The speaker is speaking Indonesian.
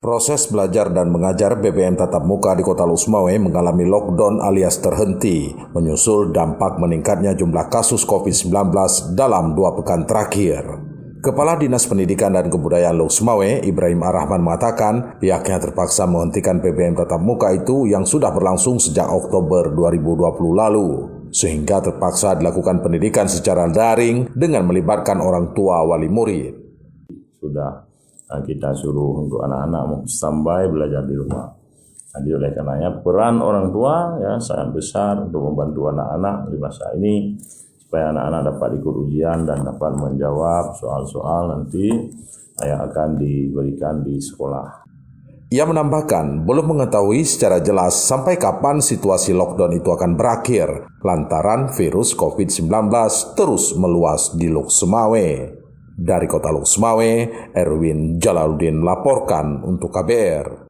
Proses belajar dan mengajar BBM tatap muka di Kota Lusmawe mengalami lockdown alias terhenti, menyusul dampak meningkatnya jumlah kasus COVID-19 dalam 2 pekan terakhir. Kepala Dinas Pendidikan dan Kebudayaan Lusmawe, Ibrahim Ar-Rahman mengatakan pihaknya terpaksa menghentikan BBM tatap muka itu yang sudah berlangsung sejak Oktober 2020 lalu, sehingga terpaksa dilakukan pendidikan secara daring dengan melibatkan orang tua wali murid. Sudah kita suruh untuk anak-anak standby belajar di rumah. Jadi oleh karenanya peran orang tua ya sangat besar untuk membantu anak-anak di masa ini supaya anak-anak dapat ikut ujian dan dapat menjawab soal-soal nanti yang akan diberikan di sekolah. Ia menambahkan belum mengetahui secara jelas sampai kapan situasi lockdown itu akan berakhir lantaran virus COVID-19 terus meluas di Lusmawe. Dari Kota Lusmawe, Erwin Jalaluddin melaporkan untuk KBR.